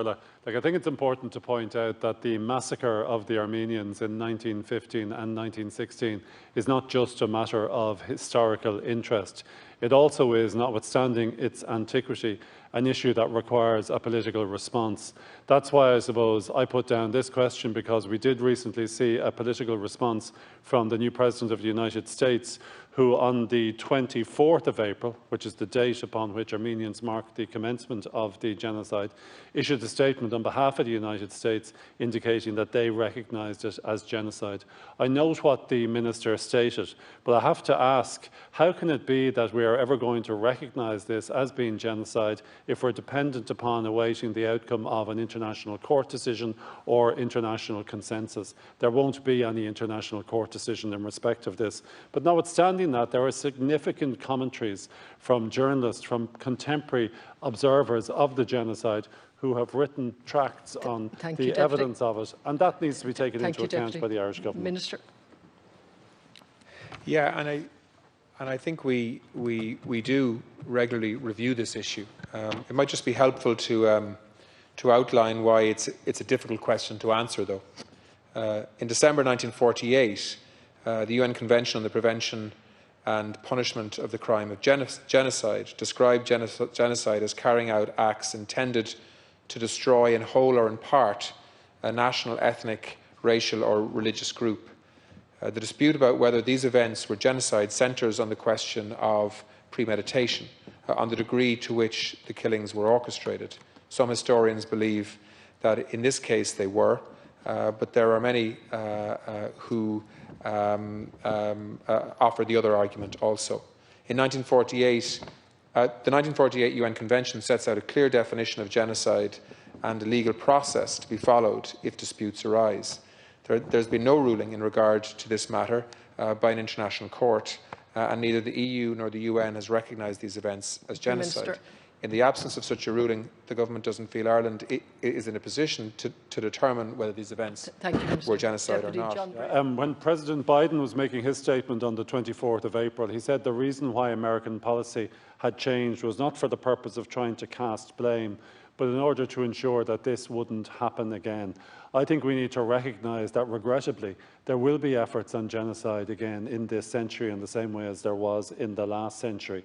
Orla. I think it's important to point out that the massacre of the Armenians in 1915 and 1916 is not just a matter of historical interest. It also is, notwithstanding its antiquity, an issue that requires a political response. That's why I suppose I put down this question, because we did recently see a political response from the new President of the United States, who on the 24th of April, which is the date upon which Armenians marked the commencement of the genocide, issued a statement on behalf of the United States indicating that they recognised it as genocide. I note what the Minister stated, but I have to ask, how can it be that we are ever going to recognise this as being genocide if we're dependent upon awaiting the outcome of an international court decision or international consensus? There won't be any international court decision in respect of this. But notwithstanding that, there are significant commentaries from journalists, from contemporary observers of the genocide, who have written tracts on the evidence of it, and that needs to be taken into account by the Irish government. Minister. Yeah, and I think we do regularly review this issue. It might just be helpful to outline why it's a difficult question to answer, though. In December 1948, the UN Convention on the Prevention and Punishment of the Crime of Genocide described genocide as carrying out acts intended to destroy in whole or in part a national, ethnic, racial or religious group. The dispute about whether these events were genocide centres on the question of premeditation, on the degree to which the killings were orchestrated. Some historians believe that in this case they were, but there are many who offer the other argument also. In 1948, the 1948 UN Convention sets out a clear definition of genocide and a legal process to be followed if disputes arise. There's been no ruling in regard to this matter by an international court, and neither the EU nor the UN has recognised these events as genocide. Minister. In the absence of such a ruling, the government doesn't feel Ireland is in a position to determine whether these events were genocide or not. When President Biden was making his statement on the 24th of April, he said the reason why American policy had changed was not for the purpose of trying to cast blame, but in order to ensure that this wouldn't happen again. I think we need to recognise that, regrettably, there will be efforts on genocide again in this century in the same way as there was in the last century.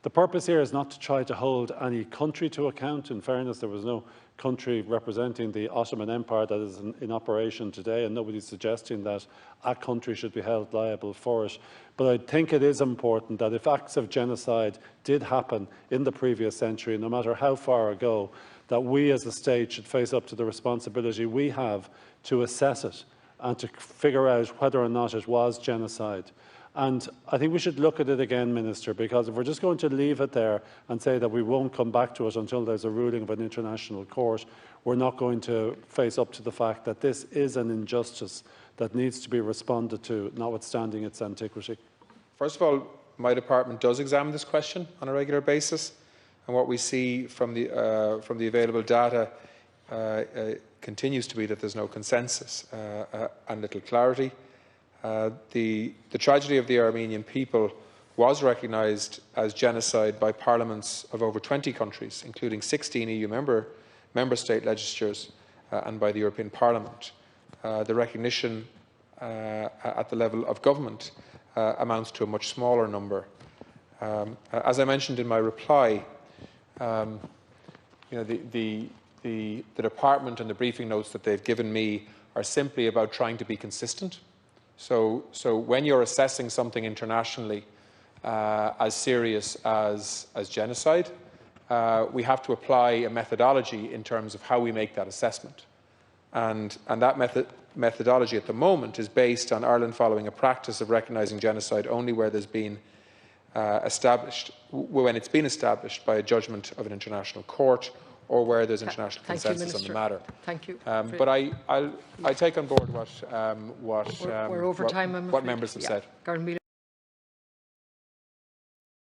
The purpose here is not to try to hold any country to account. In fairness, there was no country representing the Ottoman Empire that is in operation today, and nobody's suggesting that a country should be held liable for it. But I think it is important that if acts of genocide did happen in the previous century, no matter how far ago, that we as a state should face up to the responsibility we have to assess it and to figure out whether or not it was genocide. And I think we should look at it again, Minister, because if we're just going to leave it there and say that we won't come back to it until there's a ruling of an international court, we're not going to face up to the fact that this is an injustice that needs to be responded to, notwithstanding its antiquity. First of all, my department does examine this question on a regular basis, and what we see from the available data continues to be that there's no consensus and little clarity. The tragedy of the Armenian people was recognised as genocide by parliaments of over 20 countries, including 16 EU member state legislatures and by the European Parliament. The recognition at the level of government amounts to a much smaller number. As I mentioned in my reply, the department and the briefing notes that they've given me are simply about trying to be consistent. So when you're assessing something internationally as serious as genocide, we have to apply a methodology in terms of how we make that assessment. And that methodology at the moment is based on Ireland following a practice of recognising genocide only where there's been when it's been established by a judgment of an international court or where there's international consensus on the matter. Thank you. But I take on board what members have said.